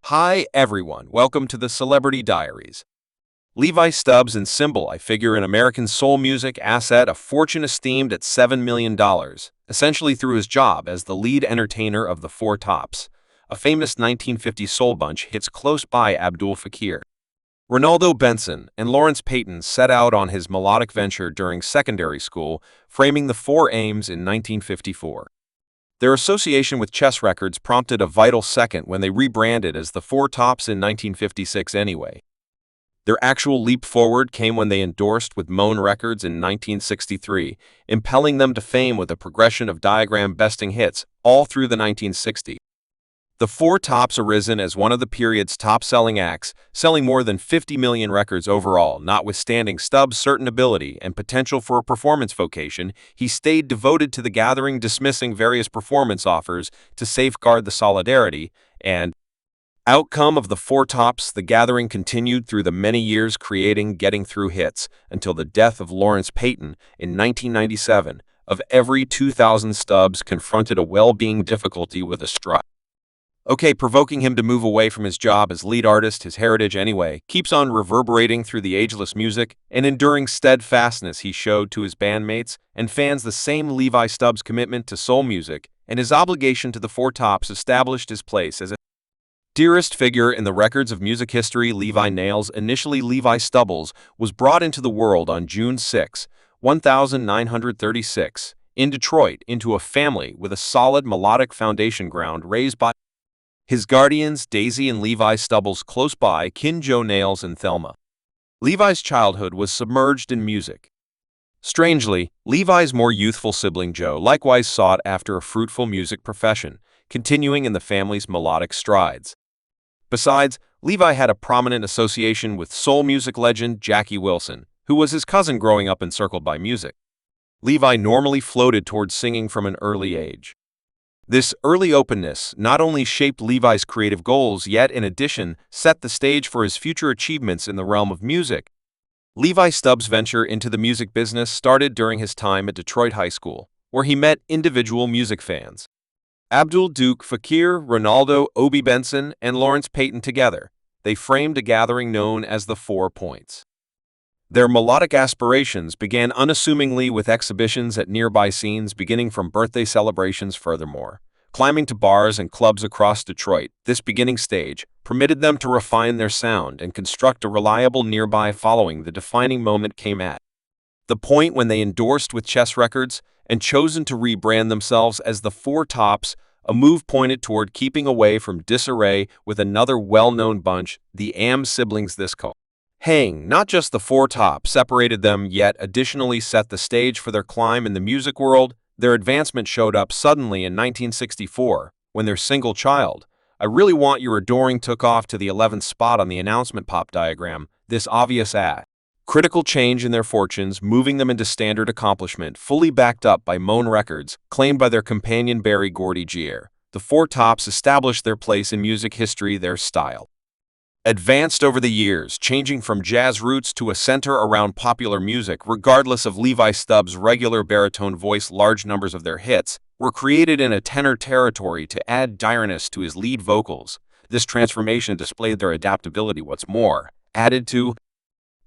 Hi everyone, welcome to the Celebrity Diaries. Levi Stubbs and Symbol, I figure, an American soul music asset, a fortune esteemed at $7 million, essentially through his job as the lead entertainer of the Four Tops, a famous 1950 soul bunch hits close by Abdul Fakir. Ronaldo Benson and Lawrence Peyton set out on his melodic venture during secondary school, framing the Four Aims in 1954. Their association with Chess Records prompted a vital second when they rebranded as the Four Tops in 1956 anyway. Their actual leap forward came when they endorsed with Moan Records in 1963, impelling them to fame with a progression of diagram-besting hits all through the 1960s. The Four Tops arisen as one of the period's top-selling acts, selling more than 50 million records overall. Notwithstanding Stubbs' certain ability and potential for a performance vocation, he stayed devoted to the gathering, dismissing various performance offers to safeguard the solidarity and outcome of the Four Tops. The gathering continued through the many years, creating getting through hits until the death of Lawrence Peyton in 1997. Of every 2,000 Stubbs confronted a well-being difficulty with a strut. Provoking him to move away from his job as lead artist, his heritage anyway, keeps on reverberating through the ageless music and enduring steadfastness he showed to his bandmates and fans. The same Levi Stubbs' commitment to soul music and his obligation to the Four Tops established his place as a dearest figure in the records of music history. Levi Nails, initially Levi Stubbles, was brought into the world on June 6, 1936, in Detroit into a family with a solid melodic foundation ground raised by his guardians, Daisy and Levi Stubbles, close by kin Joe Nails and Thelma. Levi's childhood was submerged in music. Strangely, Levi's more youthful sibling Joe likewise sought after a fruitful music profession, continuing in the family's melodic strides. Besides, Levi had a prominent association with soul music legend Jackie Wilson, who was his cousin growing up encircled by music. Levi normally floated towards singing from an early age. This early openness not only shaped Levi's creative goals, yet in addition set the stage for his future achievements in the realm of music. Levi Stubbs' venture into the music business started during his time at Detroit High School, where he met individual music fans. Abdul Duke Fakir, Ronaldo, Obi Benson, and Lawrence Peyton together, they framed a gathering known as the 4 Points. Their melodic aspirations began unassumingly with exhibitions at nearby scenes, beginning from birthday celebrations. Furthermore, climbing to bars and clubs across Detroit, this beginning stage permitted them to refine their sound and construct a reliable nearby following. The defining moment came at the point when they endorsed with Chess Records and chosen to rebrand themselves as the Four Tops, a move pointed toward keeping away from disarray with another well-known bunch, the Am siblings. This not just the Four Tops separated them, yet additionally set the stage for their climb in the music world. Their advancement showed up suddenly in 1964, when their single Child, I Really Want Your Adoring, took off to the 11th spot on the announcement pop diagram. This obvious critical change in their fortunes, moving them into standard accomplishment, fully backed up by Moan Records, claimed by their companion Berry Gordy Jr. The Four Tops established their place in music history. Their style advanced over the years, changing from jazz roots to a center around popular music. Regardless of Levi Stubbs' regular baritone voice, large numbers of their hits were created in a tenor territory to add direness to his lead vocals. This transformation displayed their adaptability. What's more, added to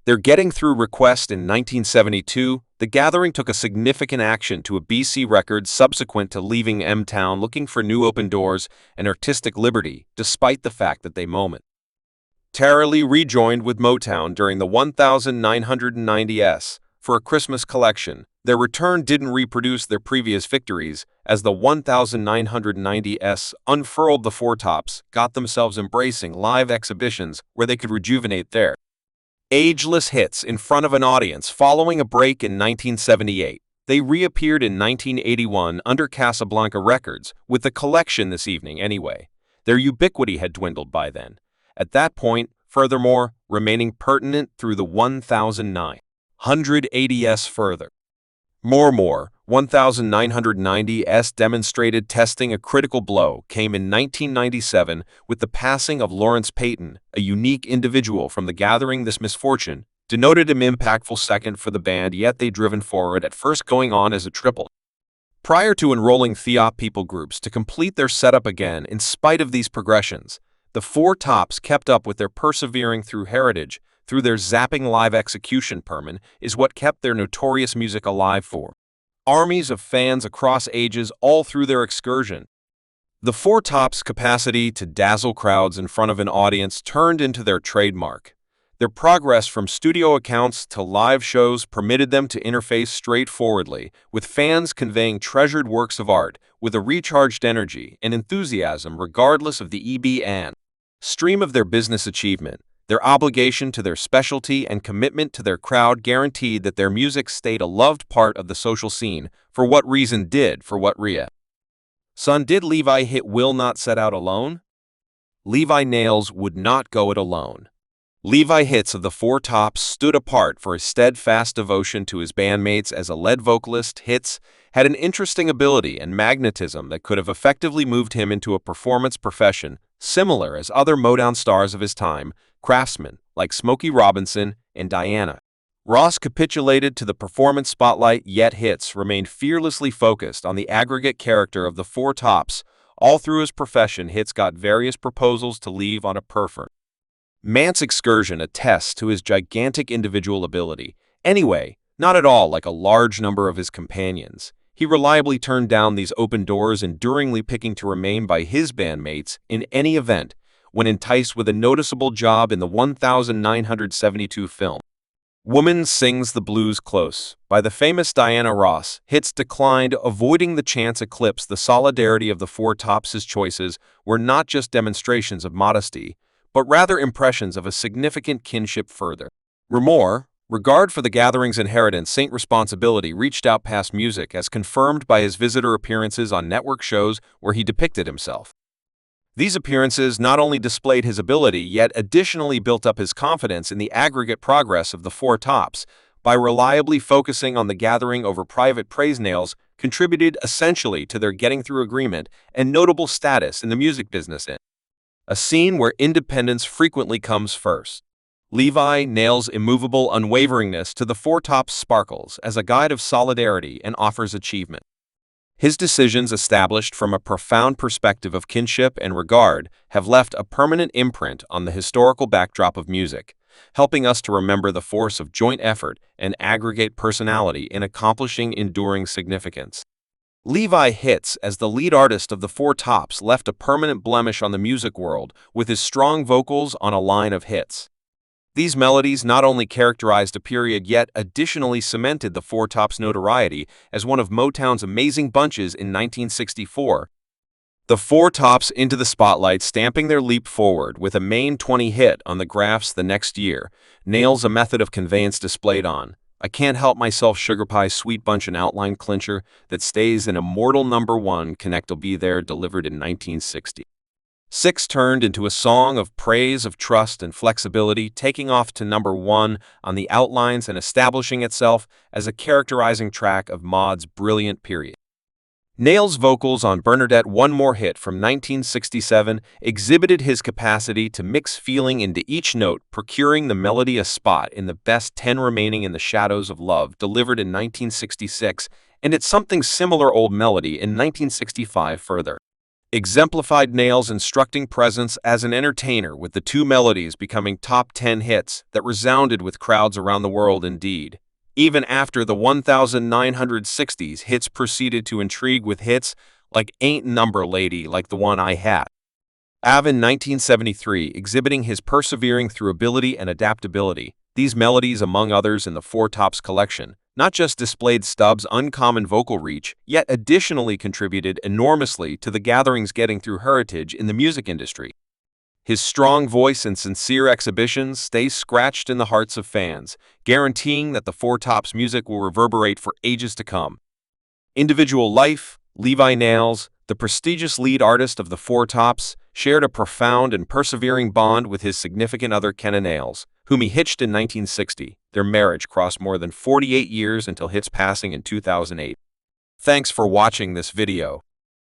their getting through request in 1972, the gathering took a significant action to a BC Records subsequent to leaving M-Town, looking for new open doors and artistic liberty, despite the fact that they momentarily rejoined with Motown during the 1990s for a Christmas collection. Their return didn't reproduce their previous victories, as the 1990s unfurled. The Four Tops got themselves embracing live exhibitions where they could rejuvenate their ageless hits in front of an audience. Following a break in 1978, they reappeared in 1981 under Casablanca Records with the collection This Evening Anyway. Their ubiquity had dwindled by then. At that point, furthermore, remaining pertinent through the 1980s. Furthermore, 1990s demonstrated testing. A critical blow came in 1997 with the passing of Lawrence Peyton, a unique individual from the gathering. This misfortune denoted an impactful second for the band, yet they driven forward, at first going on as a triple. Prior to enrolling Theop people groups to complete their setup again, in spite of these progressions, the Four Tops kept up with their persevering through heritage, through their zapping live execution permon, is what kept their notorious music alive for armies of fans across ages all through their excursion. The Four Tops' capacity to dazzle crowds in front of an audience turned into their trademark. Their progress from studio accounts to live shows permitted them to interface straightforwardly, with fans conveying treasured works of art with a recharged energy and enthusiasm regardless of the ebb and stream of their business achievement. Their obligation to their specialty and commitment to their crowd guaranteed that their music stayed a loved part of the social scene. For what reason did, for what son did Levi hit Will Not Set Out Alone? Levi Nails would not go it alone. Levi Hits of the Four Tops stood apart for his steadfast devotion to his bandmates as a lead vocalist. Hits had an interesting ability and magnetism that could have effectively moved him into a performance profession, similar as other Motown stars of his time, craftsmen like Smokey Robinson and Diana Ross capitulated to the performance spotlight, yet Hits remained fearlessly focused on the aggregate character of the Four Tops. All through his profession, Hits got various proposals to leave on a performance excursion attests to his gigantic individual ability. Anyway, not at all like a large number of his companions. He reliably turned down these open doors, enduringly picking to remain by his bandmates in any event, when enticed with a noticeable job in the 1972 film Woman Sings the Blues Close by the famous Diana Ross. Hits declined, avoiding the chance eclipse. The solidarity of the Four Tops' choices were not just demonstrations of modesty, but rather impressions of a significant kinship. Regard for the gathering's inherent saint responsibility reached out past music, as confirmed by his visitor appearances on network shows where he depicted himself. These appearances not only displayed his ability, yet additionally built up his confidence in the aggregate progress of the Four Tops. By reliably focusing on the gathering over private praise, Nails contributed essentially to their getting through agreement and notable status in the music business in a scene where independence frequently comes first. Levi Nails' immovable unwaveringness to the Four Tops sparkles as a guide of solidarity and offers achievement. His decisions, established from a profound perspective of kinship and regard, have left a permanent imprint on the historical backdrop of music, helping us to remember the force of joint effort and aggregate personality in accomplishing enduring significance. Levi Hits, as the lead artist of the Four Tops, left a permanent blemish on the music world with his strong vocals on a line of hits. These melodies not only characterized a period, yet additionally cemented the Four Tops' notoriety as one of Motown's amazing bunches in 1964. The Four Tops into the spotlight, stamping their leap forward with a Main 20 hit on the graphs the next year. Nails, a method of conveyance displayed on I Can't Help Myself, Sugar Pie, Sweet Bunch, an outline clincher that stays an immortal #1. Connect'll Be There, delivered in 1960. Six turned into a song of praise, of trust and flexibility, taking off to #1 on the outlines and establishing itself as a characterizing track of Maud's brilliant period. Nails' vocals on Bernadette, One More Hit from 1967, exhibited his capacity to mix feeling into each note, procuring the melody a spot in the best 10, Remaining in the Shadows of Love, delivered in 1966, and It's Something Similar, Old Melody, in 1965 further exemplified Nails' instructing presence as an entertainer, with the two melodies becoming top 10 hits that resounded with crowds around the world. Indeed, even after the 1960s, Hits proceeded to intrigue with hits like Ain't Number Lady, Like the One I Had in 1973, exhibiting his persevering through ability and adaptability. These melodies, among others in the Four Tops collection, not just displayed Stubbs' uncommon vocal reach, yet additionally contributed enormously to the gathering's getting through heritage in the music industry. His strong voice and sincere exhibitions stay scratched in the hearts of fans, guaranteeing that the Four Tops music will reverberate for ages to come. Individual life: Levi Nails, the prestigious lead artist of the Four Tops, shared a profound and persevering bond with his significant other, Kenna Nails, whom he hitched in 1960. Their marriage crossed more than 48 years until Hits' passing in 2008. Thanks for watching this video.